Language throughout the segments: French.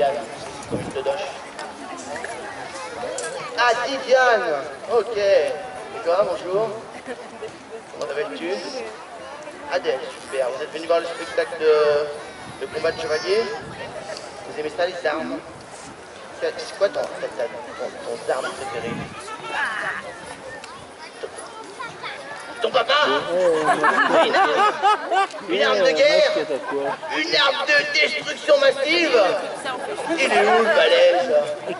Royal. Comme une dodoche. Ah, Didiane. Ok. Et toi, bonjour. Comment t'appelles-tu? Adèle, super. Vous êtes venu voir le spectacle de combat de chevalier? Vous aimez ça, les armes? C'est quoi ton arme préférée? Ton papa? Une arme de guerre? Une arme de destruction massive? Il est où le balèze?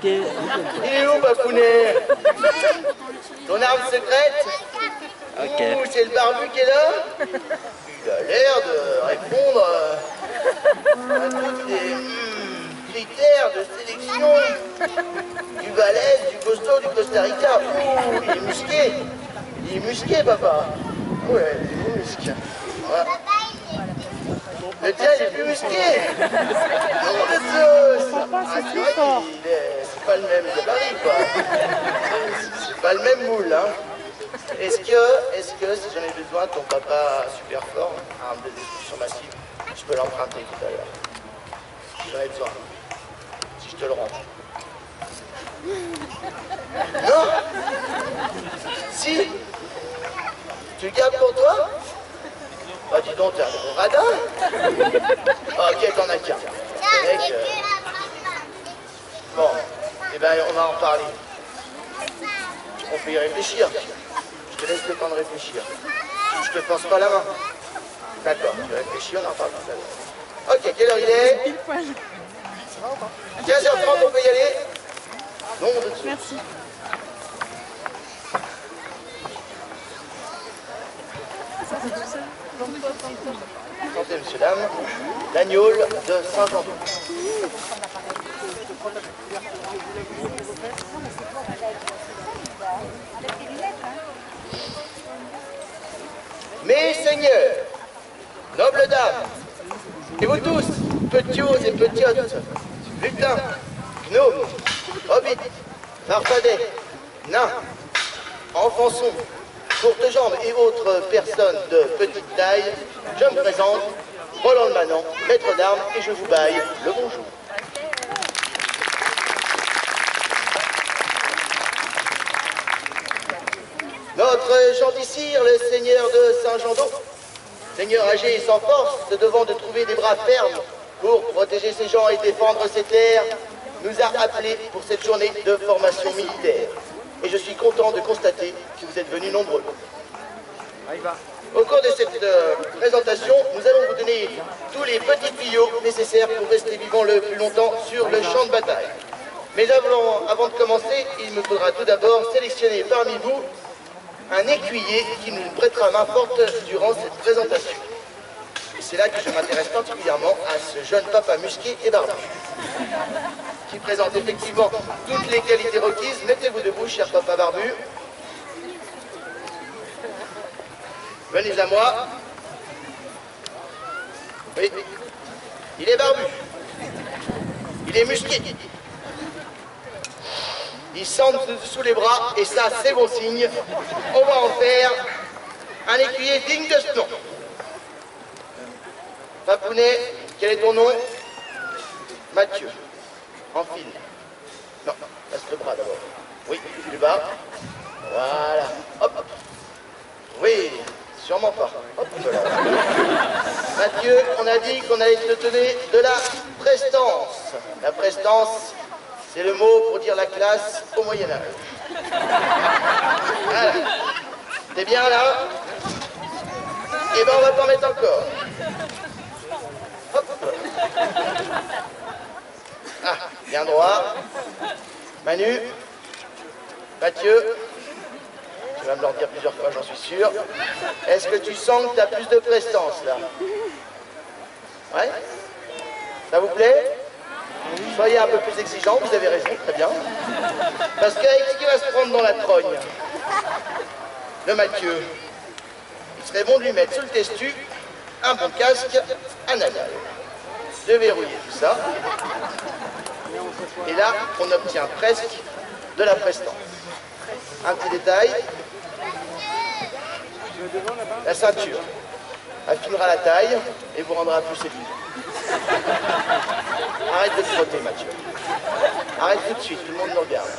Il est où, Bafounet? Ton arme secrète? Ouh, c'est le barbu qui est là? Il a l'air de répondre à tous les critères de sélection du balèze, du costaud, du Costa Rica. Ouh, il est musqué. Il est musqué, papa. Ouais, il est musqué. Voilà. Le tien, il est plus musqué. Non, de sauce. C'est pas le même gabarit, quoi. C'est pas le même moule, hein. Est-ce que, si j'en ai besoin, ton papa super fort, arme de destruction massive, je peux l'emprunter tout à l'heure? Si j'en ai besoin. Si je te le rends. Non? Si? Tu le gardes pour toi? Bah dis donc, t'es un gros radin. Ok, t'en as qu'un. Mec, bon, eh ben on va en parler. On peut y réfléchir. Je te laisse le temps de réfléchir. Je te force pas la main. D'accord, tu réfléchis, on en parle tout à l'heure. Ok, quelle heure il est? 15h30, on peut y aller? Non, on dessus. Merci. Santé, monsieur, dame. L'agneau de Saint-Jean. Mes seigneurs, nobles dames, et vous tous, petits et petiotes, lutins, gnomes, hobbits, farfadets, nains, enfants-sons, courtes jambes et autres personnes de petite taille, je me présente, Roland le Manant, maître d'armes, et je vous baille le bonjour. Notre gentil sire, le seigneur de Saint-Jean-d'Eau, seigneur âgé et sans force, se devant de trouver des bras fermes pour protéger ses gens et défendre ses terres, nous a appelés pour cette journée de formation militaire. Et je suis content de constater que vous êtes venus nombreux. Au cours de cette présentation, nous allons vous donner tous les petits tuyaux nécessaires pour rester vivant le plus longtemps sur le champ de bataille. Mais avant de commencer, il me faudra tout d'abord sélectionner parmi vous un écuyer qui nous prêtera main forte durant cette présentation. C'est là que je m'intéresse particulièrement à ce jeune papa musqué et barbu, qui présente effectivement toutes les qualités requises. Mettez-vous debout, cher papa barbu. Venez à moi. Oui, il est barbu. Il est musqué. Il sent sous les bras, et ça, c'est bon signe. On va en faire un écuyer digne de ce nom. Papounet, quel est ton nom? Mathieu. Enfile. Non, passe le bras d'abord. Oui, plus bas. Voilà. Hop, hop. Oui, sûrement pas. Hop là. Mathieu, on a dit qu'on allait te donner de la prestance. La prestance, c'est le mot pour dire la classe au Moyen-Âge. Voilà. T'es bien là? Eh ben on va t'en mettre encore. Hop. Ah, bien droit. Manu. Mathieu. Tu vas me le dire plusieurs fois, j'en suis sûr. Est-ce que tu sens que tu as plus de prestance là? Ouais? Ça vous plaît? Soyez un peu plus exigeants, vous avez raison, très bien. Parce qu'avec ce qui va se prendre dans la trogne, le Mathieu, il serait bon de lui mettre sous le testu un bon casque anal. De verrouiller tout ça. Et là, on obtient presque de la prestance. Un petit détail. La ceinture affinera la taille et vous rendra plus séduisant. Arrête de te frotter, Mathieu. Arrête tout de suite, tout le monde nous regarde.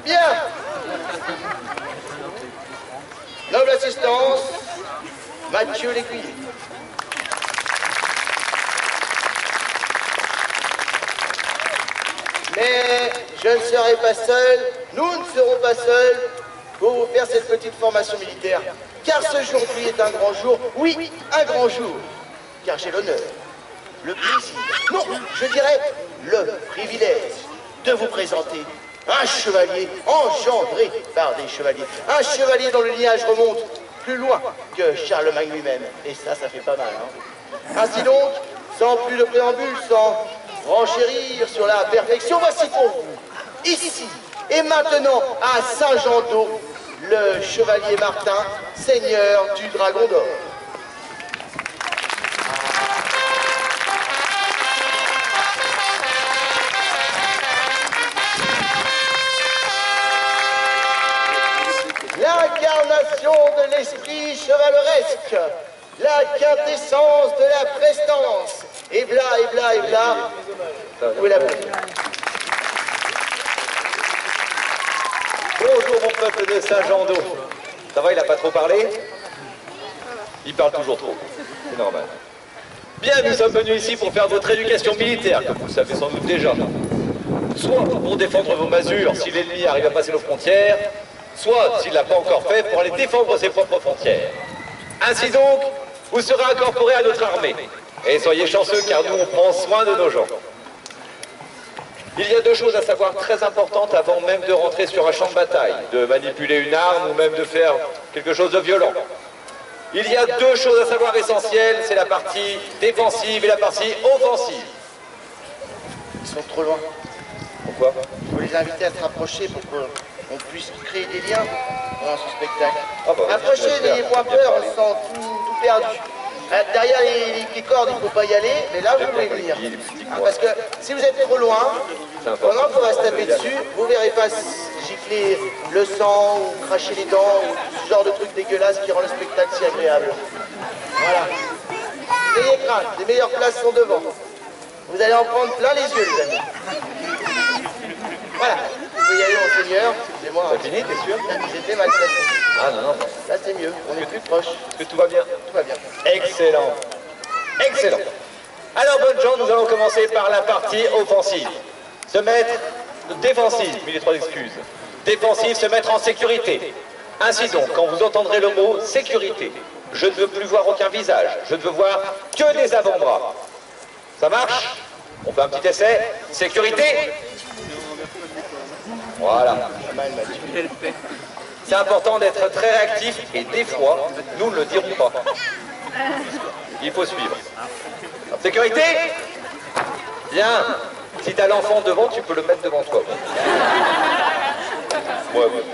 Bien. Noble assistance, Mathieu L'Écuyer. Mais je ne serai pas seul, nous ne serons pas seuls pour vous faire cette petite formation militaire. Car ce jour-ci est un grand jour, oui, un grand jour. Car j'ai l'honneur, le plaisir, non, je dirais le privilège de vous présenter un chevalier engendré par des chevaliers. Un chevalier dont le lignage remonte plus loin que Charlemagne lui-même. Et ça fait pas mal, hein. Ainsi donc, sans plus de préambule, sans renchérir sur la perfection, voici pour vous, ici et maintenant à Saint-Jean-d'Eau, le chevalier Martin, seigneur du Dragon d'Or. L'incarnation de l'esprit chevaleresque, la quintessence de la prestance, et bla, et bla, et bla. Où est la bonne? Bonjour mon peuple de Saint-Jean-d'Eau. Ça va, il n'a pas trop parlé? Il parle toujours trop, c'est normal. Bien, nous sommes venus ici pour faire votre éducation militaire, comme vous le savez sans doute déjà. Soit pour défendre vos masures si l'ennemi arrive à passer nos frontières, soit, s'il ne l'a pas encore fait, pour aller défendre ses propres frontières. Ainsi donc, vous serez incorporés à notre armée. Et soyez chanceux car nous, on prend soin de nos gens. Il y a deux choses à savoir très importantes avant même de rentrer sur un champ de bataille, de manipuler une arme ou même de faire quelque chose de violent. Il y a deux choses à savoir essentielles, c'est la partie défensive et la partie offensive. Ils sont trop loin. Pourquoi? Il faut les inviter à se rapprocher pour qu'on puisse créer des liens pendant ce spectacle. Ah bah, approchez, n'ayez point peur, on se sent tout perdu. Derrière les cordes, il ne faut pas y aller, mais là, vous pouvez venir. Parce que si vous êtes trop loin, pendant qu'on va se taper dessus, vous ne verrez pas gicler le sang, ou cracher les dents, ou ce genre de trucs dégueulasses qui rend le spectacle si agréable. Voilà. N'ayez crainte, les meilleures places sont devant. Vous allez en prendre plein les yeux, les amis. Voilà. Vous pouvez y aller, monseigneur. Excusez-moi. C'est fini, t'es sûr? J'étais mal placé. Ah non, non. Là, c'est mieux. On est plus proche. Est-ce que tout va bien? Tout va bien. Excellent. Excellent. Alors, bonnes gens, nous allons commencer par la partie offensive. Se mettre défensive, mais les trois excuses. Défensive, se mettre en sécurité. Ainsi donc, quand vous entendrez le mot sécurité, je ne veux plus voir aucun visage. Je ne veux voir que des avant-bras. Ça marche? On fait un petit essai. Sécurité. Voilà. C'est important d'être très réactif et des fois, nous ne le dirons pas. Il faut suivre. Sécurité? Bien. Si tu as l'enfant devant, tu peux le mettre devant toi. Ouais, ouais.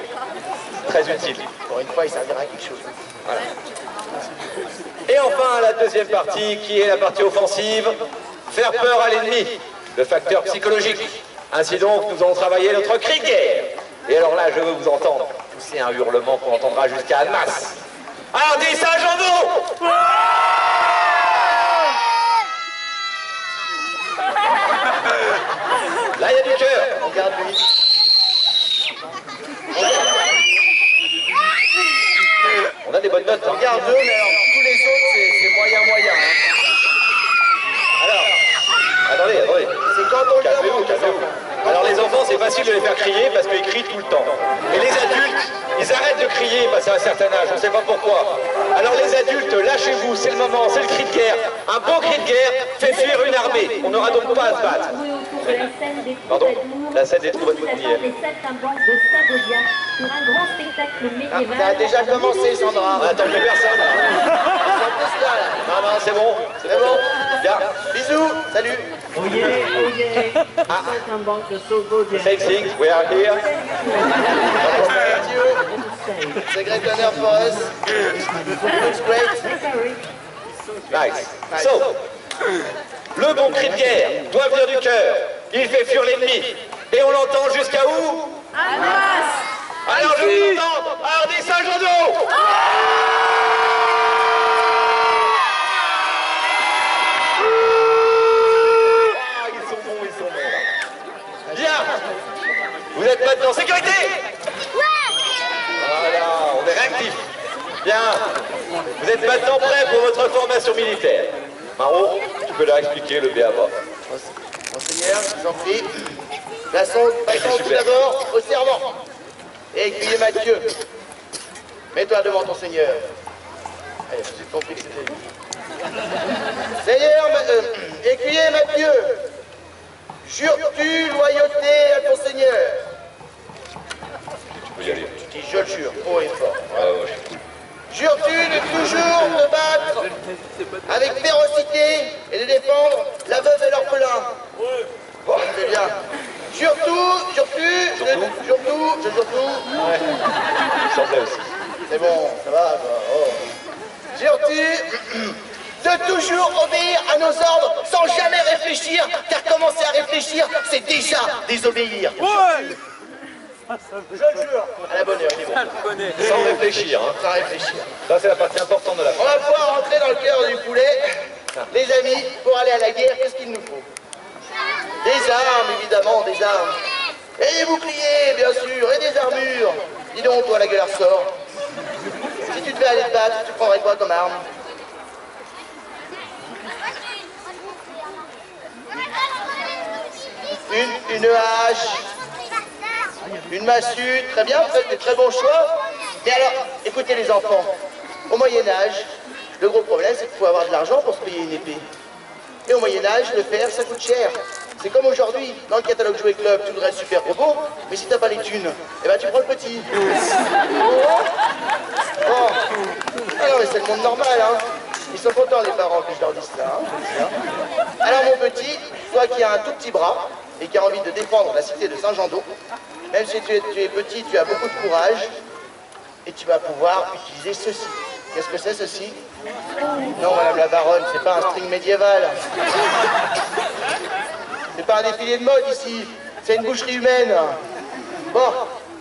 Très utile. Pour une fois, il servira à quelque chose. Voilà. Et enfin, la deuxième partie, qui est la partie offensive, faire peur à l'ennemi, le facteur psychologique. Ainsi donc, nous allons travailler notre cri de guerre. Et alors là, je veux vous entendre pousser un hurlement qu'on entendra jusqu'à Annemasse. Hardi Saint-Jean-d'Eau! Là, il y a du cœur. Regarde lui. On a des bonnes notes. Hein. Regarde eux, mais alors tous les autres, c'est moyen. Hein. Alors, attendez. C'est quand on le demande. Calmez-vous. Alors les enfants, c'est facile de les faire crier parce qu'ils crient tout le temps. Et les adultes, ils arrêtent de crier passé à un certain âge, on ne sait pas pourquoi. Alors les adultes, lâchez-vous, c'est le moment, c'est le cri de guerre. Un beau cri de guerre fait fuir une armée. On n'aura donc pas à se battre. Pardon? La scène des troubadours hier. Ça a déjà commencé, Sandra. On attend plus personne. Non, c'est bon. C'est bon. Bien. Bisous. Salut. Oh yeah. Same thing, we are here. Thank you. It's a great honor for us. Looks great. Nice. So, le bon cri de guerre doit venir du cœur. Il fait fuir l'ennemi. Et on l'entend jusqu'à où? Alors je vous entends. Hardi Saint-Jean-d'Eau. Bien. Vous êtes maintenant prêts pour votre formation militaire. Maro, tu peux leur expliquer le B.A.B.A. Monseigneur, je vous en prie. Passons tout d'abord au serment. Et écuyer Mathieu. Mets-toi devant ton Seigneur. Allez, vous avez compris que c'était lui. Seigneur, écuyer Mathieu, jures-tu loyauté à ton Seigneur? Tu peux y aller. Tu dis, je le jure, haut et fort. Ouais, je suis cool. Jures-tu de toujours te battre avec férocité et de défendre la veuve et l'orphelin? Oui. Bon, c'est bien. Jures-tu, je jure tout. Ouais. Il semblait aussi. C'est bon, ça va, quoi. Oh. Jures-tu de toujours obéir à nos ordres sans jamais réfléchir, car commencer à réfléchir, c'est déjà désobéir. Ouais. Je le jure. À la bonne heure, il est bon. Sans réfléchir, hein. Sans réfléchir. Ça, c'est la partie importante de la On phrase. va pouvoir rentrer dans le cœur du poulet. Les amis, pour aller à la guerre, qu'est-ce qu'il nous faut? Des armes, évidemment, des armes. Et des boucliers, bien sûr, et des armures. Dis donc, toi, la gueule ressort. Si tu devais aller te battre, tu prendrais quoi comme arme? Une hache, une massue, très bien, vous faites des très bons choix. Mais alors, écoutez les enfants, au Moyen-Âge, le gros problème, c'est qu'il faut avoir de l'argent pour se payer une épée. Et au Moyen-Âge, le fer, ça coûte cher. C'est comme aujourd'hui, dans le catalogue Jouet Club, tu voudrais un super robot, mais si t'as pas les thunes, eh ben tu prends le petit. Bon. Ah non, mais c'est le monde normal, hein. Ils sont contents, les parents, que je leur dise ça, hein. Alors mon petit, toi qui as un tout petit bras, et qui a envie de défendre la cité de Saint-Jean-d'Eau, même si tu es petit, tu as beaucoup de courage, et tu vas pouvoir utiliser ceci. Qu'est-ce que c'est, ceci? Non, madame la baronne, c'est pas un string médiéval. C'est pas un défilé de mode ici, c'est une boucherie humaine. Bon,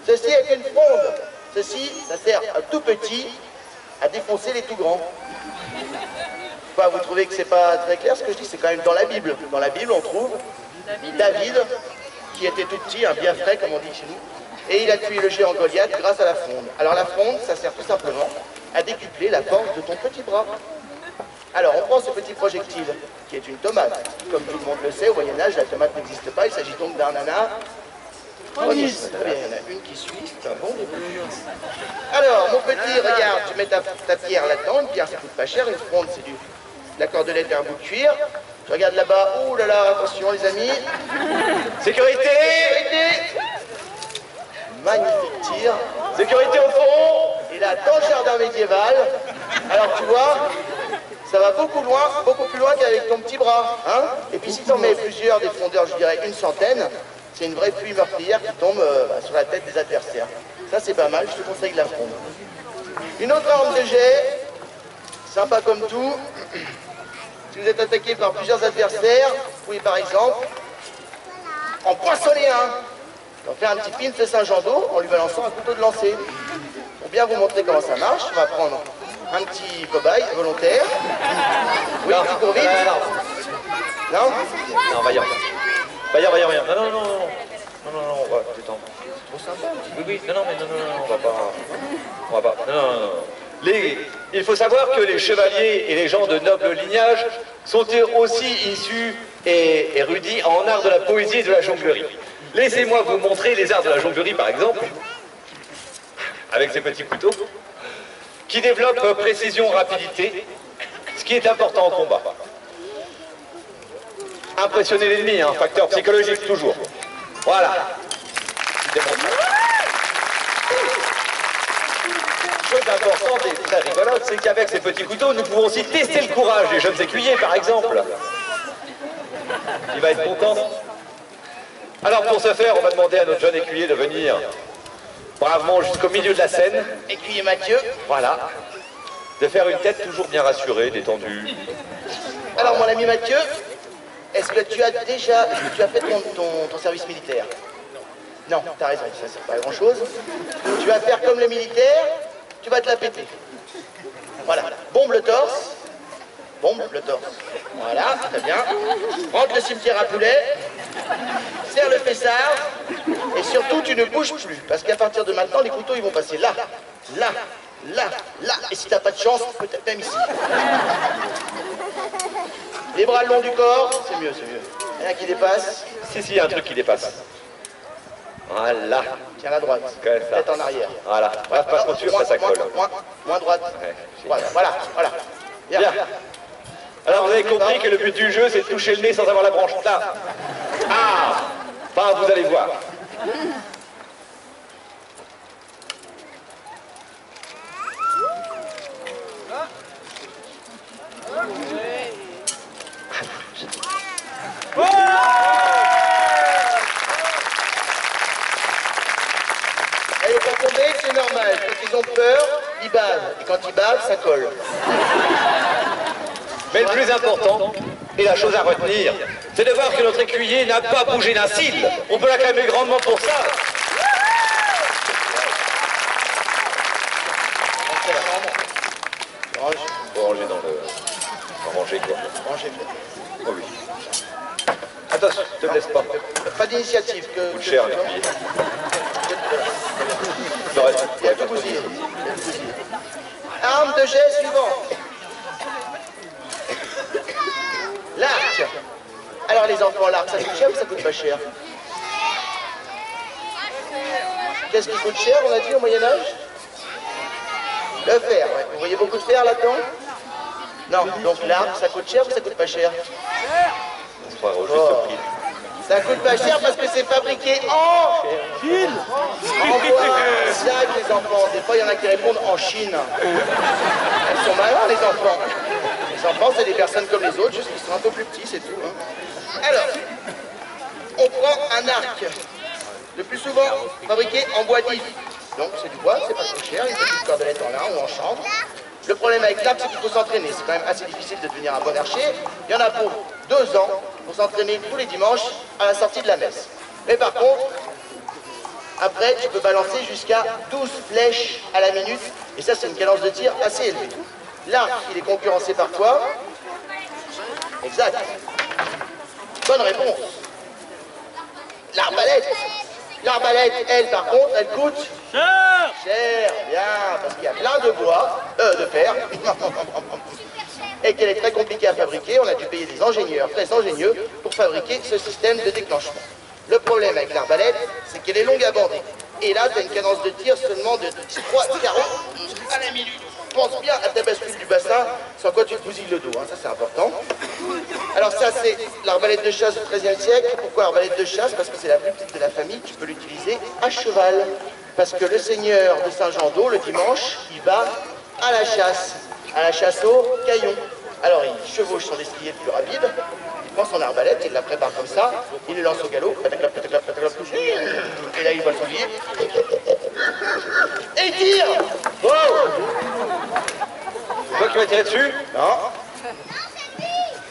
ceci est une fronde. Ceci, ça sert à tout petit à défoncer les tout grands. Quoi, vous trouvez que c'est pas très clair ce que je dis? C'est quand même dans la Bible. Dans la Bible, on trouve David, qui était tout petit, un bien frais, comme on dit chez nous, et il a tué le géant Goliath grâce à la fronde. Alors la fronde, ça sert tout simplement à décupler la force de ton petit bras. Alors on prend ce petit projectile, qui est une tomate. Comme tout le monde le sait, au Moyen-Âge, la tomate n'existe pas, il s'agit donc d'un ananas. Très bien, il y en a une qui suit, c'est un bon début. Alors, mon petit, regarde, tu mets ta pierre là-dedans, une pierre ça coûte pas cher, une fronde c'est de la cordelette et un bout de cuir. Tu regardes là-bas, ouh là là, attention les amis. Sécurité! Magnifique tir. Sécurité au fond! Et là, dans le jardin médiéval, alors tu vois, ça va beaucoup plus loin qu'avec ton petit bras. Hein. Et puis si tu en mets plusieurs, des frondeurs, je dirais une centaine, c'est une vraie pluie meurtrière qui tombe sur la tête des adversaires. Ça c'est pas mal, je te conseille de la fronde. Une autre arme de jet, sympa comme tout. Si vous êtes attaqué par plusieurs adversaires, vous pouvez par exemple en poinçonner un. On fait un petit pin de Saint-Jean-d'Eau en lui balançant un couteau de lancer. Pour bien vous montrer comment ça marche, on va prendre un petit cobaye volontaire. Oui, Non, qui court vite. Non? Non, Vaillant. Vaillant. Non, on va détendre. Trop sympa. Oui, non, on va pas. Non. Il faut savoir que les chevaliers et les gens de noble lignage sont aussi issus et érudits en art de la poésie et de la jonglerie. Laissez-moi vous montrer les arts de la jonglerie, par exemple, avec ces petits couteaux, qui développent précision, rapidité, ce qui est important en combat. Impressionner l'ennemi, un facteur psychologique toujours. Voilà. Chose importante et très rigolote, c'est qu'avec ces petits couteaux, nous pouvons aussi tester le courage des jeunes écuyers, par exemple. Il va être content. Alors pour ce faire, on va demander à notre jeune écuyer de venir bravement jusqu'au milieu de la scène. Écuyer Mathieu. Voilà. De faire une tête toujours bien rassurée, détendue. Alors mon ami Mathieu, est-ce que tu as fait ton service militaire? Non, t'as raison, ça sert pas à grand chose. Tu vas faire comme le militaire, tu vas te la péter. Voilà, bombe le torse. Voilà, très bien. Rentre le cimetière à poulet. Serre le fessard. Et surtout, tu ne bouges plus. Parce qu'à partir de maintenant, les couteaux, ils vont passer là, là, là, et si t'as pas de chance, peut-être même ici. Les bras le long du corps, c'est mieux, c'est mieux. Rien qui dépasse. Si, il y a un truc qui dépasse. Voilà. Tiens la droite, Comme ça. tête en arrière. Voilà. Pas trop sûr, ça colle. Moins droite. Ouais, Voilà. Bien. Alors vous avez compris que le but du jeu, c'est de toucher le nez sans avoir la branche là. Ah. Enfin, vous allez voir. Elle est pas tombée, c'est normal. Quand ils ont peur, ils bavent. Et quand ils bavent, ça colle. Mais le plus important, et la chose à retenir, c'est de voir que notre écuyer n'a pas bougé d'un cil. On peut l'acclamer grandement pour ça. Range. Faut ranger dans le... Faut ranger quoi. Rangez. Oh oui. Attention, ne te laisse pas. Pas d'initiative. Coûte cher un écuyer. Il y a tout bousillé. Arme de jet suivant. L'arc. Alors les enfants, l'arc, ça coûte cher ou ça coûte pas cher? Qu'est-ce qui coûte cher, on a dit, au Moyen-Âge? Le fer, ouais. Vous voyez beaucoup de fer là-dedans? Non, donc l'arc, ça coûte cher ou ça coûte pas cher? On sera juste surpris. Ça coûte pas cher parce que c'est fabriqué en Chine. En bois. Ça, les enfants. Des fois, il y en a qui répondent en Chine. Ils sont malins, les enfants. Les enfants, c'est des personnes comme les autres, juste qu'ils sont un peu plus petits, c'est tout. Hein. Alors, on prend un arc. Le plus souvent, fabriqué en bois d'if. Donc, c'est du bois, c'est pas trop cher. Une petite cordelette en lin ou en chanvre. Le problème avec l'arc, c'est qu'il faut s'entraîner. C'est quand même assez difficile de devenir un bon archer. Il y en a pour 2 ans pour s'entraîner tous les dimanches à la sortie de la messe. Mais par contre, après, tu peux balancer jusqu'à 12 flèches à la minute. Et ça, c'est une cadence de tir assez élevée. L'arc, il est concurrencé par quoi? Exact. Bonne réponse. L'arbalète. L'arbalète, elle, par contre, elle coûte... Cher, bien, parce qu'il y a plein de bois, de fer, et qu'elle est très compliquée à fabriquer. On a dû payer des ingénieurs très ingénieux pour fabriquer ce système de déclenchement. Le problème avec l'arbalète, c'est qu'elle est longue à bander. Et là, tu as une cadence de tir seulement de 3 carreaux à la minute. Pense bien à ta bascule du bassin, sans quoi tu te bousilles le dos, hein, ça c'est important. Alors ça, c'est l'arbalète de chasse du XIIIe siècle. Pourquoi arbalète de chasse? Parce que c'est la plus petite de la famille, tu peux l'utiliser à cheval. Parce que le seigneur de Saint-Jean-d'Eau, le dimanche, il va à la chasse au caillon. Alors il chevauche son destrier le plus rapide, il prend son arbalète, il la prépare comme ça, il le lance au galop, pataclap, pataclap, pataclap, et là il vole son billet, et il tire. Wow. Toi qui vas tirer dessus? Non.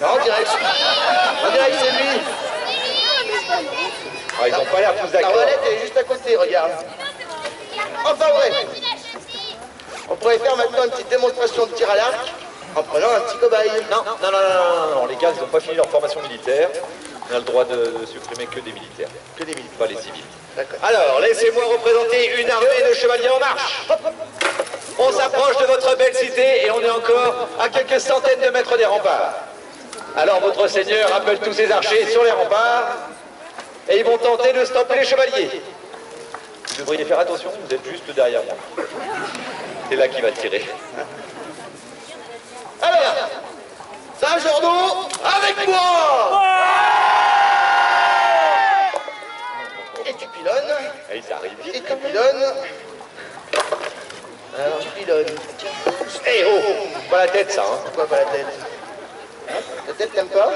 Non, on dirait que c'est lui. Ah, ils n'ont pas l'air tous d'accord. L'arbalète est juste à côté, regarde. Enfin vrai. On pourrait faire maintenant une petite démonstration de tir à l'arc en prenant un petit cobaye. Non, les gars, ils n'ont pas fini leur formation militaire. On a le droit de supprimer que des militaires. Que des militaires. Pas les civils. D'accord. Alors, laissez-moi représenter une armée de chevaliers en marche. On s'approche de votre belle cité et on est encore à quelques centaines de mètres des remparts. Alors votre seigneur appelle tous ses archers sur les remparts et ils vont tenter de stopper les chevaliers. Vous devriez faire attention, vous êtes juste derrière moi. C'est là qu'il va tirer. Alors, Saint-Jean-d'Eau, avec moi. Et tu pilonnes. Et ils arrivent. Et tu pilonnes. Alors, tu pilonnes. Eh oh, pas la tête ça, hein. Pourquoi pas la tête? Hein? La tête, t'aimes pas?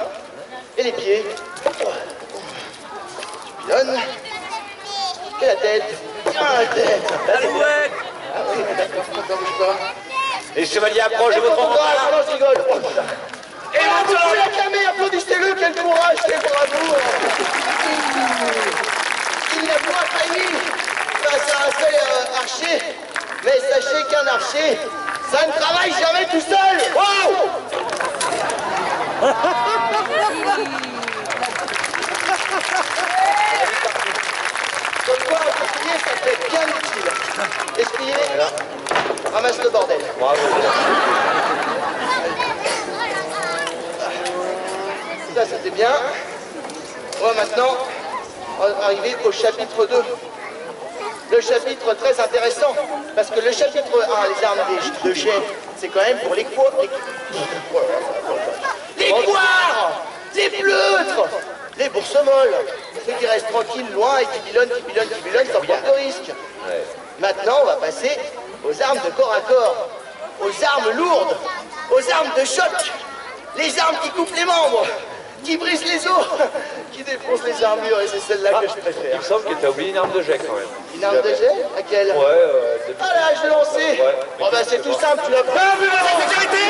Et les pieds? Tu pilonnes. Et la tête? Ah, la tête! Ah oui, d'accord, ça bouge pas. Les chevaliers approchent de votre rempart. Non, je rigole. Et vous pouvez l'acclamer, applaudissez-le, quel courage, quel bravoure. Il n'a point failli face à un seul archer, mais sachez qu'un archer, ça ne travaille jamais tout seul. Wow. Comme quoi, l'escrier, ça peut être bien utile. L'escrier, ramasse le Bravo. Ça, c'était bien. On va maintenant arriver au chapitre 2. Le chapitre très intéressant, parce que le chapitre 1, les armes de jet, c'est quand même pour les poires, les pleutres, les boursemolles, ceux qui restent tranquilles, loin et qui bilonnent sans prendre de risque. Ouais. Maintenant, on va passer aux armes de corps à corps, aux armes lourdes, aux armes de choc, les armes qui coupent les membres, qui brisent les os, qui défoncent les armures, et c'est celle-là que je Il préfère. me semble que t'as oublié une arme de jet quand même. Une arme de jet? Laquelle? Ouais, Ah là, je l'ai lancé. Ouais. Oh bah c'est tout simple, tu l'as pas vu la sécurité.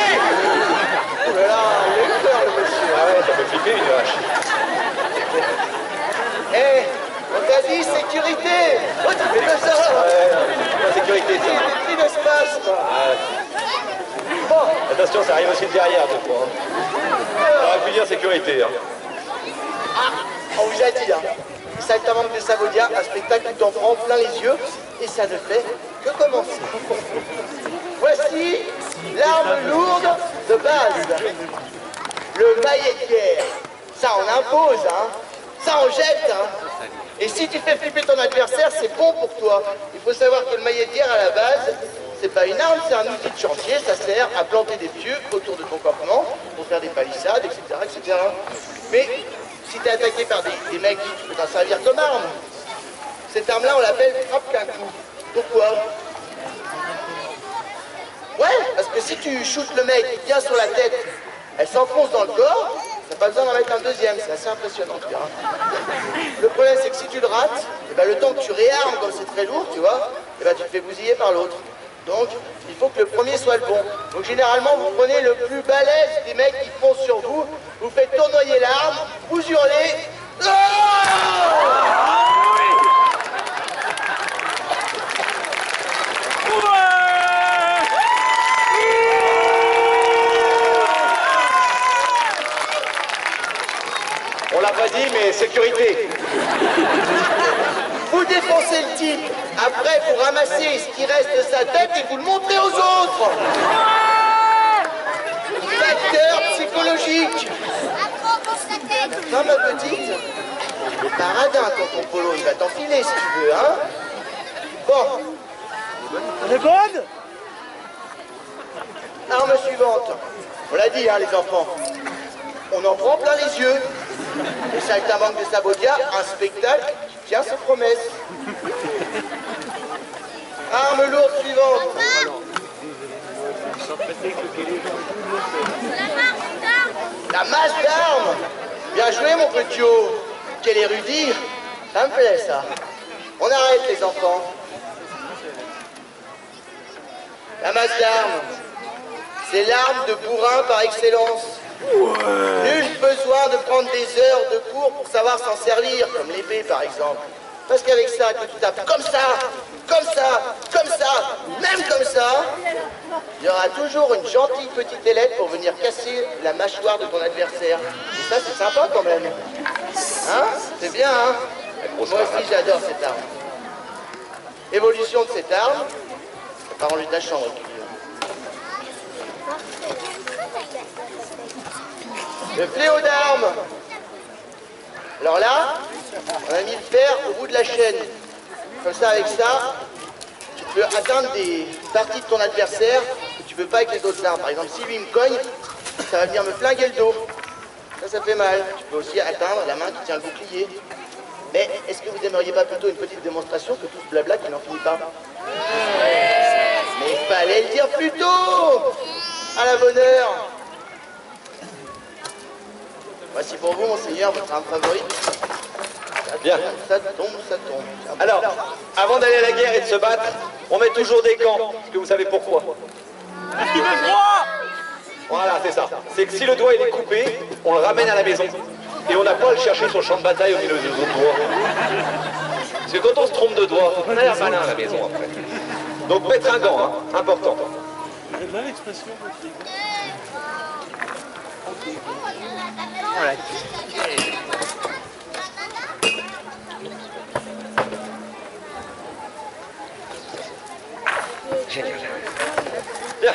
Oh là là, il a eu peur le monsieur. Ah ouais, ça peut flipper une vache. Eh, on t'a dit sécurité. Oh, tu fais comme ça. Ouais, la sécurité, Il y a ça. des petits d'espace. Bon, Attention, ça arrive aussi de derrière, deux fois. On aurait pu dire sécurité. Hein. on vous a dit, hein. Saltimbanque de Savodia, un spectacle qui t'en prend plein les yeux, et ça ne fait que commencer. Voici l'arme lourde de base. Le maillet de guerre. Ça on impose, hein. Ça on jette, hein. Et si tu fais flipper ton adversaire, c'est bon pour toi. Il faut savoir que le maillet de guerre, à la base, c'est pas une arme, c'est un outil de chantier. Ça sert à planter des pieux autour de ton campement pour faire des palissades, etc., etc. Mais si tu es attaqué par des mecs, tu peux t'en servir comme arme. Cette arme-là, on l'appelle frappe qu'un coup. Pourquoi? Ouais, parce que si tu shootes le mec bien sur la tête, elle s'enfonce dans le corps, t'as pas besoin d'en mettre un deuxième, c'est assez impressionnant, tu vois. Le problème, c'est que si tu le rates, et ben, le temps que tu réarmes, comme c'est très lourd, tu vois, et ben, tu te fais bousiller par l'autre. Donc, il faut que le premier soit le bon. Donc, généralement, vous prenez le plus balèze des mecs qui foncent sur vous, vous faites tournoyer l'arme, vous hurlez. Oh! On l'a pas dit, mais sécurité. Vous défoncez le type. Après, vous ramassez ce qui reste de sa tête et vous le montrez aux autres. Facteur psychologique. Non, ma petite, le paradin, tonton Polo, il va t'enfiler si tu veux, hein. Bon. Elle est bonne? Arme suivante. On l'a dit, hein, les enfants. On en prend plein les yeux. Le Saltimbanque de Savodia, un spectacle qui tient ses promesses. Arme lourde suivante. La masse d'armes. Bien joué, mon petit haut. Quel érudit. Ça me plaît, ça. On arrête, les enfants. La masse d'armes. C'est l'arme de bourrin par excellence. Nul besoin de prendre des heures de cours pour savoir s'en servir, comme l'épée par exemple. Parce qu'avec ça, que tu tapes comme ça, comme ça, comme ça, même comme ça, il y aura toujours une gentille petite ailette pour venir casser la mâchoire de ton adversaire. Et ça, c'est sympa quand même. Hein? C'est bien, hein? Moi aussi, j'adore cette arme. Évolution de cette arme. Par en lui de la chambre. Le fléau d'armes. Alors là, on a mis le fer au bout de la chaîne. Comme ça, avec ça, tu peux atteindre des parties de ton adversaire que tu peux pas avec les autres armes. Par exemple, si lui me cogne, ça va venir me flinguer le dos. Ça fait mal. Tu peux aussi atteindre la main qui tient le bouclier. Mais est-ce que vous aimeriez pas plutôt une petite démonstration que tout ce blabla qui n'en finit pas? Mais il fallait le dire plus tôt. À la bonne heure. Voici pour vous, monseigneur, votre arme favorite. Bien. Ça tombe, ça tombe. Alors, avant d'aller à la guerre et de se battre, on met toujours des gants. Est-ce que vous savez pourquoi? Voilà, c'est ça. C'est que si le doigt il est coupé, on le ramène à la maison. Et on n'a pas à le chercher sur le champ de bataille au milieu des autres doigts. Parce que quand on se trompe de doigt, on a l'air malin à la maison après. Donc mettre un gant, hein, important. J'aime bien l'expression. Bien.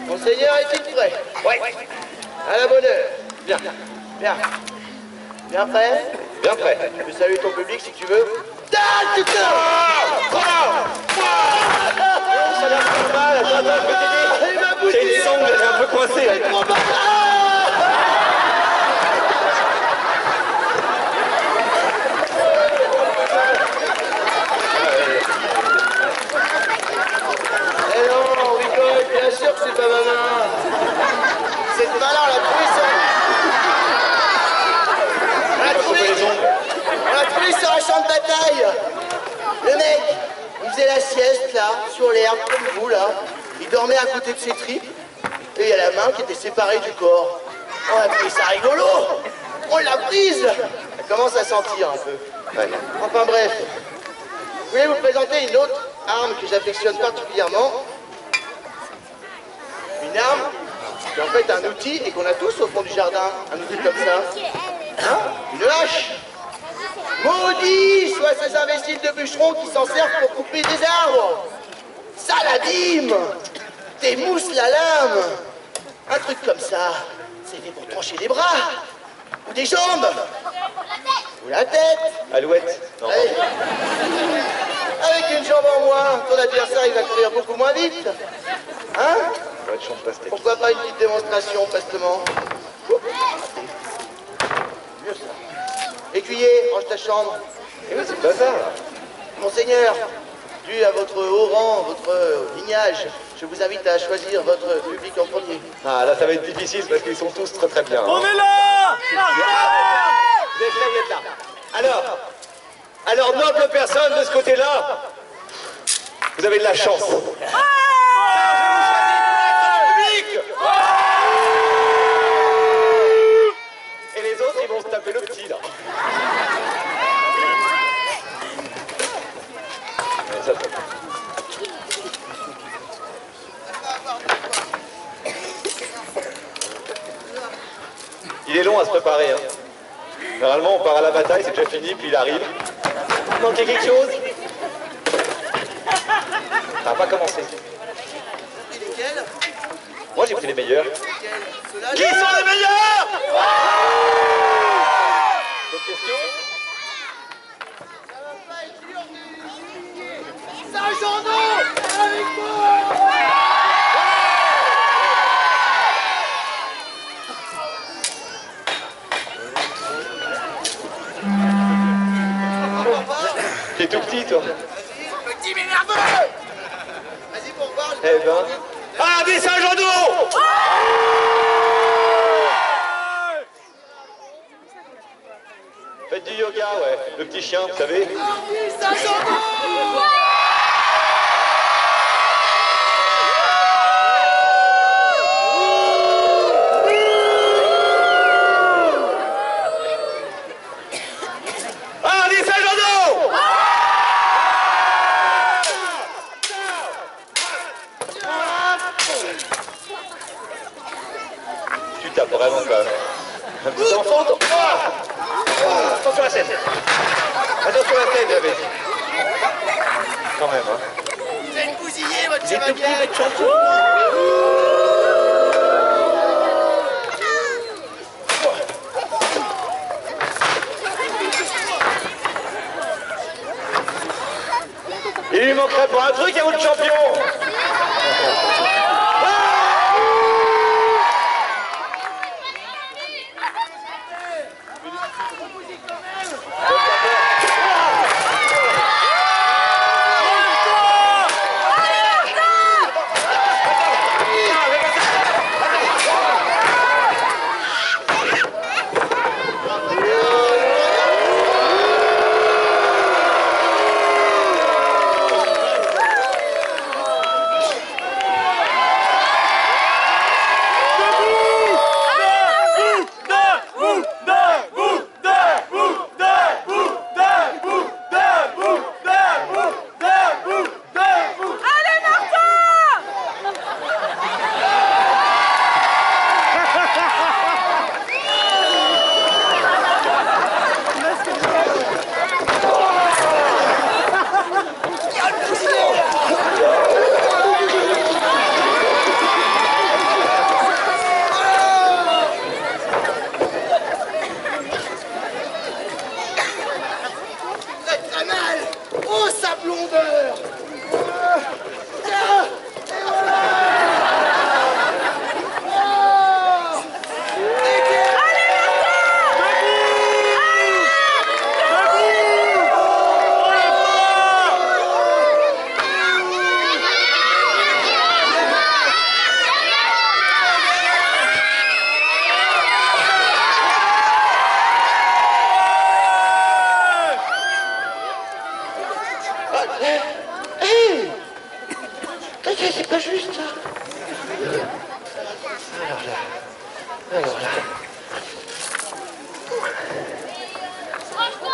Monseigneur est-il prêt? Oui. À la bonne heure. Bien. Bien. Bien prêt? Bien prêt. Tu peux saluer ton public si tu veux. Ça n'a pas mal, attends, je peux t'aider. J'ai une sangle, elle est un peu coincée. C'est trop mal. Eh non, on rigole, bien sûr que c'est pas ma main. Cette main-là, on l'a trouvée on l'a trouvée sur un champ de bataille. Le mec, il faisait la sieste, là, sur l'herbe, comme vous, là. Il dormait à côté de ses tripes. Et il y a la main qui était séparée du corps. On a trouvé ça rigolo. On l'a prise. Elle commence à sentir un peu. Ouais. Enfin bref. Je voulais vous présenter une autre arme que j'affectionne particulièrement. Une arme qui est en fait un outil et qu'on a tous au fond du jardin. Un outil comme ça. Hein? Une hache. Maudits soient ces imbéciles de bûcherons qui s'en servent pour couper des arbres. Ça l'abîme. Des mousses la lame. Un truc comme ça, c'est fait pour trancher des bras. Ou des jambes. Ou la tête. Alouette. Non. Allez. Avec une jambe en moins, ton adversaire il va courir beaucoup moins vite. Hein? Alouette, champ de pastèque. Pourquoi pas une petite démonstration, prestement? Mieux ça. Écuyer, range ta chambre. Eh oui, c'est pas ça. Monseigneur, dû à votre haut rang, votre lignage, je vous invite à choisir votre public en premier. Ah, là, ça va être difficile parce qu'ils sont tous très très bien. On Hein. est là! Vous êtes là. Alors, noble personne de ce côté-là, vous avez de la chance. Et les autres, ils vont se taper le petit, là. Ouais, ça. Il est long à se préparer. Hein. Généralement, on part à la bataille, c'est déjà fini, puis il arrive. Il manquait quelque chose? Ça n'a pas commencé. Lesquels? Moi, j'ai pris les meilleurs. Ceux-là. Qui sont les meilleurs? D'autres questions? Saint-Jean-d'Eau, avec moi! T'es tout petit, toi. Vas-y, petit mais nerveux! Vas-y pour voir. Eh ben... Ah, des Saint-Jean-d'Eau! Faites du yoga, ouais. Le petit chien, vous savez. Saint-Jean-d'Eau! Ah, des Saint-Jean-d'Eau! Tu tapes vraiment quand même. Un petit enfant, toi. Attention à la tête. Attention à la tête, j'avais dit. Quand même, hein. Vous êtes bousillé, votre chevalier! Il lui manquerait pas un truc à votre champion. Alors là.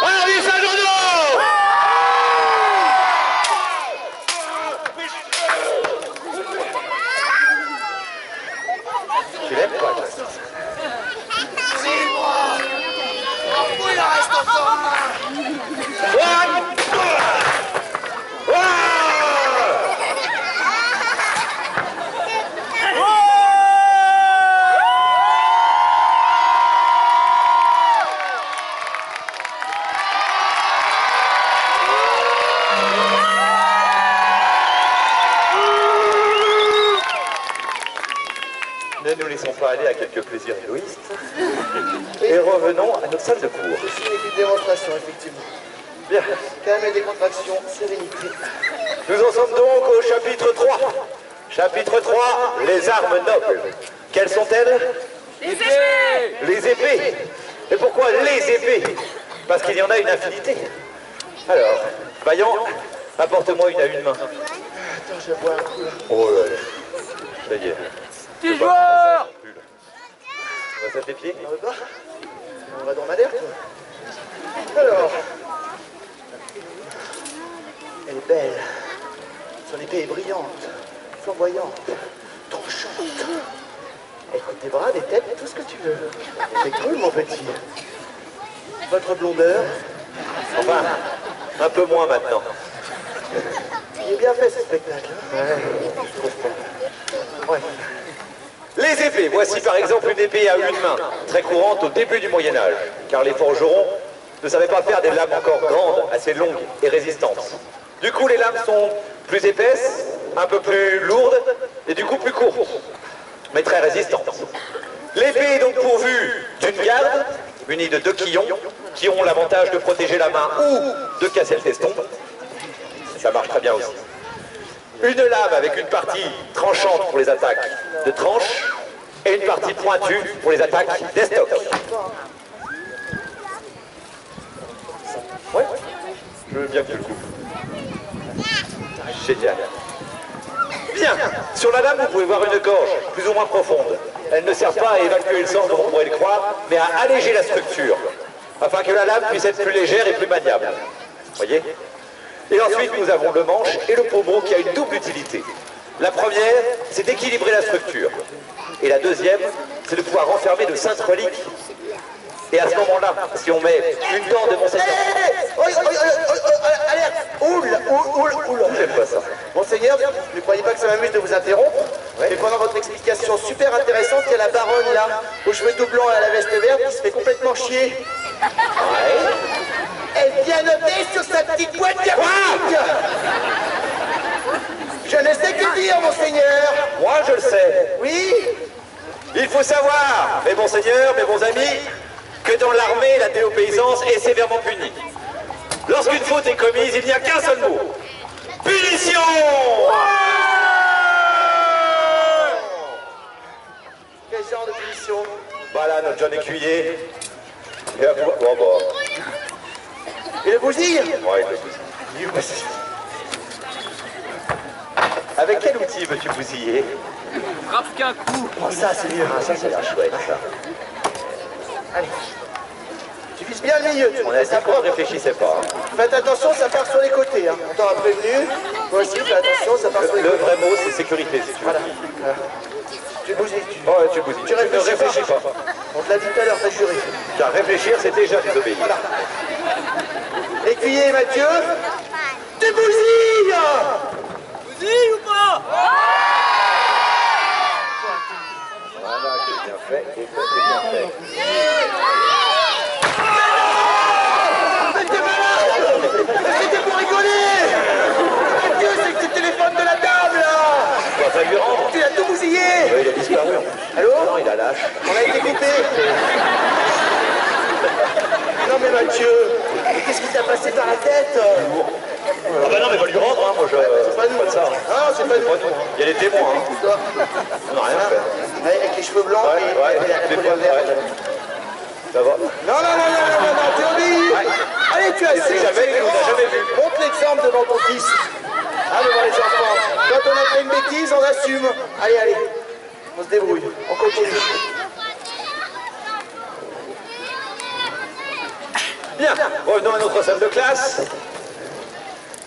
Ah, vive Saint-Jean-d'Eau! Tu l'aimes quoi, toi? C'est moi. Oui, il reste encore un. Ne nous laissons pas aller à quelques plaisirs égoïstes et revenons à notre salle de cours. C'est une équipe de démonstration, effectivement. Bien, Calme et décontraction, sérénité. nous en sommes donc au chapitre 3. Chapitre 3, les armes nobles. Quelles sont-elles? Les épées! Les épées. Et pourquoi les épées? Parce qu'il y en a une infinité. Alors, Vaillant, apporte-moi une à une main. Attends, je bois un coup là. Oh là là, ça y est. Petit joueur! On va s'attacher les pieds? On veut pas? On va dans ma l'air, toi. Alors. Elle est belle. Son épée est brillante, flamboyante, tranchante. Elle coupe des bras, des têtes, tout ce que tu veux. C'est cool, mon petit. Votre blondeur. Enfin, un peu moins maintenant. Il est bien fait, ce spectacle. Ouais. Les épées, voici par exemple une épée à une main, très courante au début du Moyen-Âge, car les forgerons ne savaient pas faire des lames encore grandes, assez longues et résistantes. Du coup, les lames sont plus épaisses, un peu plus lourdes, et du coup plus courtes, mais très résistantes. L'épée est donc pourvue d'une garde, munie de 2 quillons, qui ont l'avantage de protéger la main ou de casser le teston. Ça marche très bien aussi. Une lame avec une partie tranchante pour les attaques de tranche et une partie pointue pour les attaques d'estoc. Ouais, je veux bien que tu le coupes. Génial. Bien, sur la lame vous pouvez voir une gorge plus ou moins profonde. Elle ne sert pas à évacuer le sang comme on pourrait le croire, mais à alléger la structure, afin que la lame puisse être plus légère et plus maniable. Voyez ? Et ensuite, nous avons le manche et le pommeau qui a une double utilité. La première, c'est d'équilibrer la structure. Et la deuxième, c'est de pouvoir renfermer de saintes reliques. Et à ce moment-là, si on met une dent de Monseigneur... Alerte! Oula! J'aime pas ça. Monseigneur, ne croyez pas que ça m'amuse de vous interrompre, mais pendant votre explication super intéressante, il y a la baronne là, aux cheveux tout blancs et à la veste verte, qui se fait complètement chier. Ouais. Elle vient noter sur sa petite boîte diabolique. Je ne sais que dire, Monseigneur. Moi, je le sais. Oui? Il faut savoir, mes bons seigneurs, mes bons amis, que dans l'armée, la déobéissance est sévèrement punie. Lorsqu'une faute est commise, il n'y a qu'un seul mot. Punition! Quel genre de punition? Voilà notre John Écuyer. Et à quoi? Bon, bon. Et le bousille? Ouais, le bousille. Avec quel outil veux-tu bousiller? Frappe qu'un coup! Oh, ça, c'est mieux. Ah, ça a l'air chouette, ça. Allez. Tu vises bien le milieu. On a dit qu'on ne réfléchissait pas. Faites attention, ça part sur les côtés. Hein. On t'aura prévenu. Moi aussi, fais attention, ça part sur les Le côtés. vrai mot, c'est sécurité, si tu veux. Voilà. Tu bousilles. Ouais, tu bousilles. Tu Tu ne réfléchis pas. On te l'a dit tout à l'heure, t'as juré. Car réfléchir, c'est déjà désobéir. Voilà. Écuyer Mathieu, tu bousilles. Bousille ou pas? Voilà, c'est bien fait, et ça, c'est bien fait. Mais t'es malade. Mais c'était pour rigoler. Mathieu, c'est que tu téléphones de la table, là. On va pas lui rendre. Tu l'as tout bousillé. Il a disparu. Allô? Non, il a lâche. On a été coupé. Non mais Mathieu, mais qu'est-ce qui t'a passé par la tête? Ah bah non, mais va lui rendre, hein, moi je... C'est pas nous, de ça. Ah, c'est pas nous. Il y a les témoins, hein. Toi. On n'a rien fait. Avec les cheveux blancs Ouais, et ouais, la les couleur poils, verte. ouais. Ça va. Non, tu obéis. Allez, tu as Si jamais, il nous a jamais vu. Montre l'exemple devant ton fils. Ah, devant les enfants. Quand on a fait une bêtise, on assume. Allez, on se débrouille. On continue. Bien, revenons à notre salle de classe.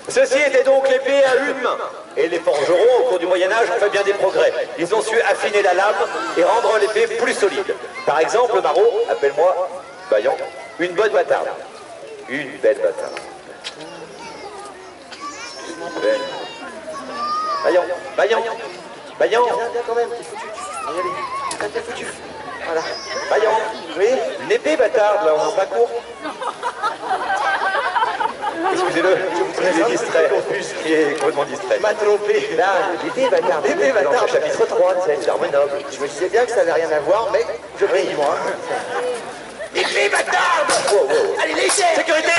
Ceci était donc l'épée à une main. Et les forgerons, au cours du Moyen-Âge, ont fait bien des progrès. Ils ont su affiner la lame et rendre l'épée plus solide. Par exemple, Marot, appelle-moi Vaillant, une bonne bâtarde. Une belle bâtarde. Belle. Vaillant, Vaillant, Vaillant. Viens quand même, t'es foutu. Allez, t'es foutu. Voilà. Vaillant, oui, une épée bâtarde, là, on est en plein cours. Excusez-le, je vous distrait. Il est complètement distrait. M'a trompé. Là, l'épée bâtarde. L'épée bâtarde. Chapitre 3, c'est les armes nobles. Je me disais bien que ça n'avait rien à voir, mais je brille, moi. Épée bâtarde. Wow, wow. Allez, légère. Sécurité.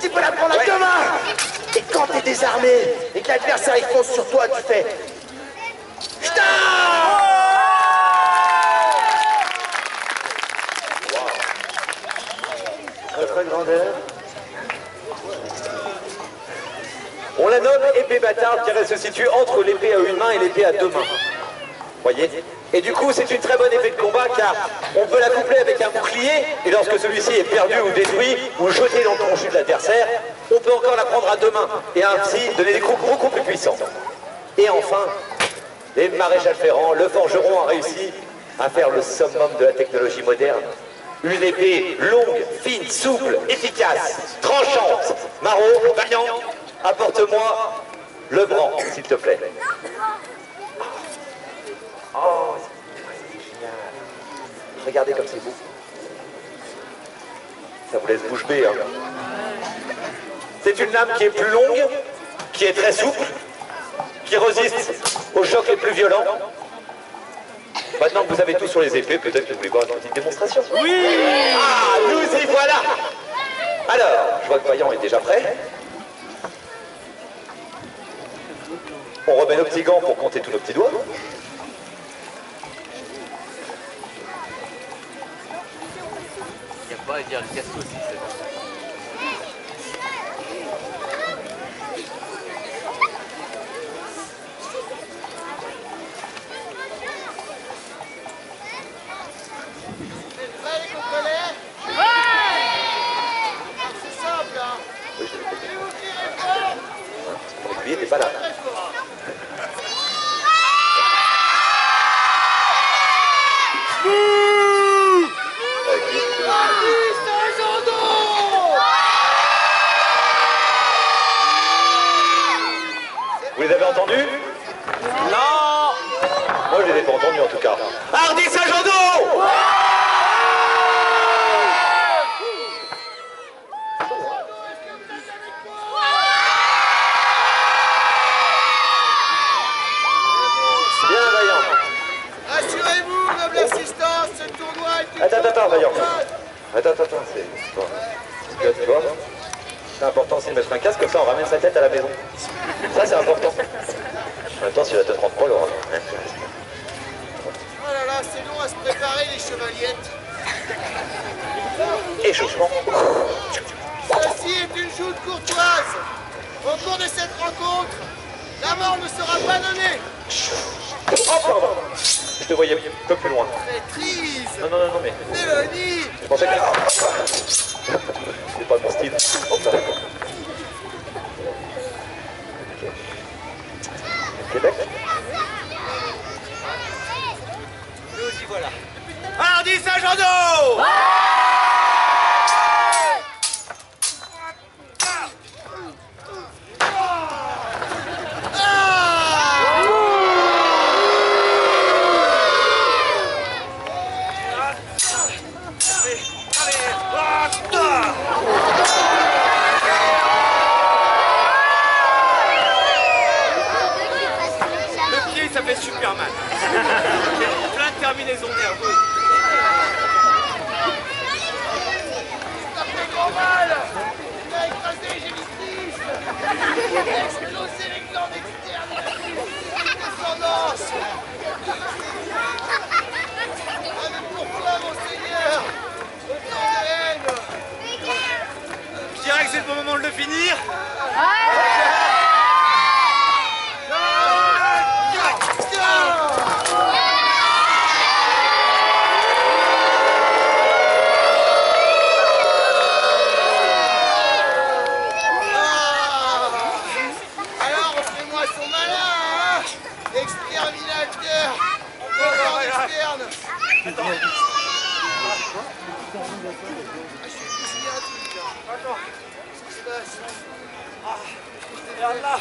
Tu peux la prendre à deux mains. Et quand t'es désarmé et que l'adversaire il fonce sur toi, tu fais... Putain. Votre grandeur. On la nomme épée bâtarde car elle se situe entre l'épée à une main et l'épée à deux mains. Voyez? Et du coup, c'est une très bonne épée de combat car on peut la coupler avec un bouclier et lorsque celui-ci est perdu ou détruit ou jeté dans le tronchu de l'adversaire, on peut encore la prendre à deux mains et ainsi donner des coups beaucoup plus puissants. Et enfin, les maréchals ferrants, le forgeron a réussi à faire le summum de la technologie moderne. Une épée longue, fine, souple, efficace, tranchante. Marot, Vaillant, apporte-moi le bran, s'il te plaît. Oh, c'est génial. Regardez comme c'est beau. Ça vous laisse bouche bée, hein. C'est une lame qui est plus longue, qui est très souple, qui résiste aux chocs les plus violents. Maintenant que vous avez tout sur les épées, peut-être que vous voulez voir une petite démonstration. Oui! Ah, nous y voilà! Alors, je vois que Vaillant est déjà prêt. On remet nos petits gants pour compter tous nos petits doigts. Il n'y a pas à dire le casse aussi, c'est bon. Oui, je l'ai fait. L'aiguille n'était pas là. Vous les avez entendus? Non! Moi, je les ai pas entendus en tout cas. Hardy Saint-Jean-d'Eau! Bien, Vaillant. Assurez-vous, noble assistance, ce tournoi est une... Attends, Vaillant. Attends, c'est... Tu vois, c'est important aussi de mettre un casque, comme ça on ramène sa tête à la maison. Ça, c'est important. En même temps, si la tête rentre pas, alors... Oh là là, c'est long à se préparer, les chevaliettes. Échauffement. Ceci est une joute courtoise. Au cours de cette rencontre, la mort ne sera pas donnée. Oh, pardon. Je te voyais un peu plus loin. Maîtrise, Non, mais... Mélanie. Je pensais que... C'est pas mon style. Oh, ça d'accord. Québec. Nous y voilà. Hardy Saint-Jean-d'Eau. Le pied, ça fait super mal. Plein de terminaisons nerveuses. Ça fait grand mal. Il a écrasé les génitrices. Il a explosé les glandes externes. Descendance. Ah mais pourquoi, monseigneur? Autant de haine. Je dirais que c'est le bon moment de le finir. Attends. Qu'est-ce qui se passe? Regarde là.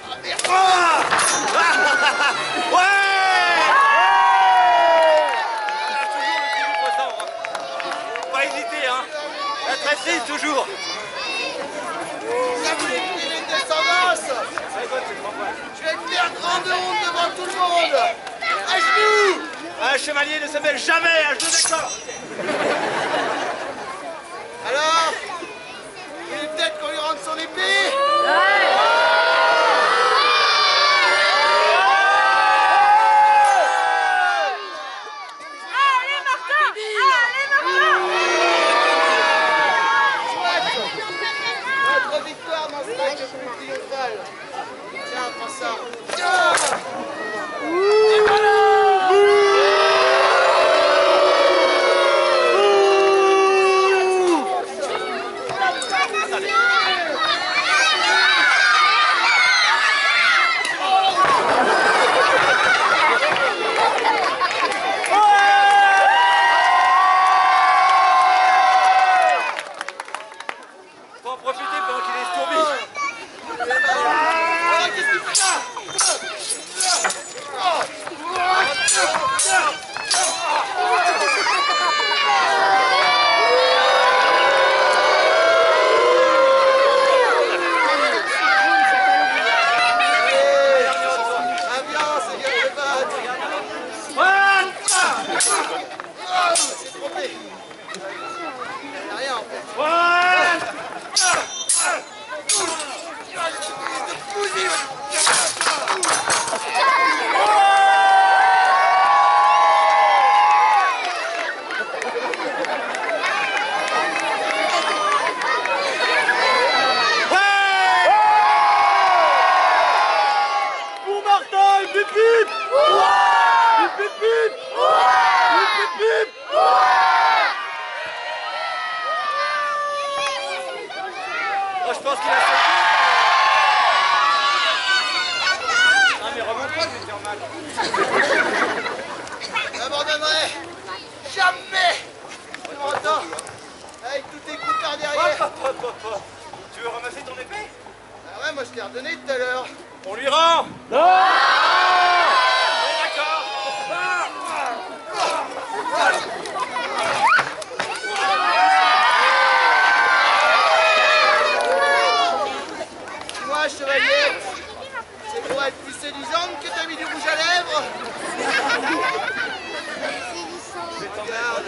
Ouais! Toujours le petit bout poisson. Pas hésiter, hein. La traîtrise, toujours. Ça voulait filer une descendance. Je vais te faire grande honte devant tout le monde. À genoux. Un chevalier ne se mêle jamais à genoux, d'accord? Alors, il est peut-être qu'on lui rende son épée. Notre victoire dans ce match est triomphale. Tiens, prends ça. Et voilà. Faut en profiter pendant qu'il est estourbi. Qu'est-ce qu'il fait là? Ambiance, il vient de se battre. C'est trompé. Il n'y a rien en fait. Pour Martin, il fait pip. Il fait pip. Il fait pip. Oh, je pense qu'il a sauté. Ah, mais remonte pas, je vais te faire mal. J'abandonnerai jamais. Tu m'entends? Avec tous tes coups par derrière. Tu veux ramasser ton épée? Ah ouais, moi je t'ai redonné tout à l'heure. On lui rend. Non. D'accord. Dis-moi, chevalier, c'est pour être plus séduisante que t'as mis du rouge à lèvres? Regarde.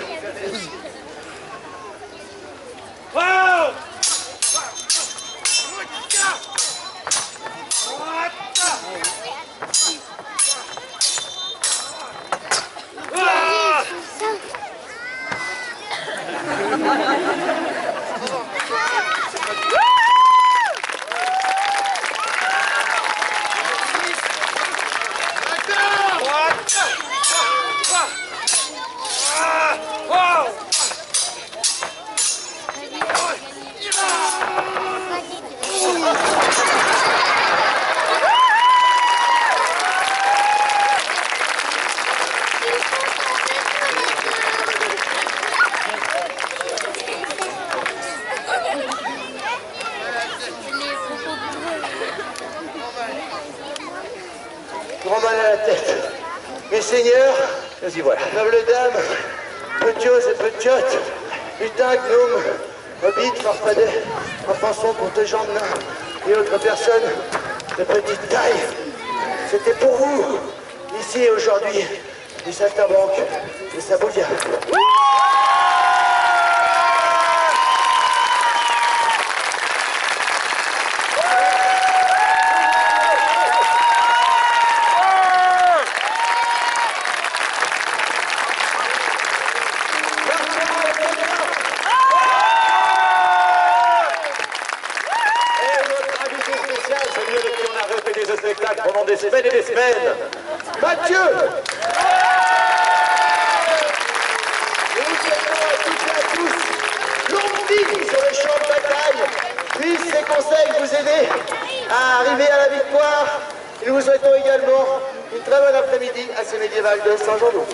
Wow. Grand mal à la tête. Mes seigneurs, Vas-y, voilà. nobles dames, petios et petiotes, lutins, gnomes, hobbits, farfadets, enfants, courtes jambes, nains et autres personnes de petite taille. C'était pour vous, ici et aujourd'hui, du saltimbanque et Saboudia. Ce spectacle pendant des semaines et des semaines. Mathieu! Nous vous souhaitons à toutes et à tous longue vie sur les champs de bataille. Puissent ces conseils vous aider à arriver à la victoire. Et nous vous souhaitons également une très bonne après-midi à ce médiéval de Saint-Jean-d'Eau.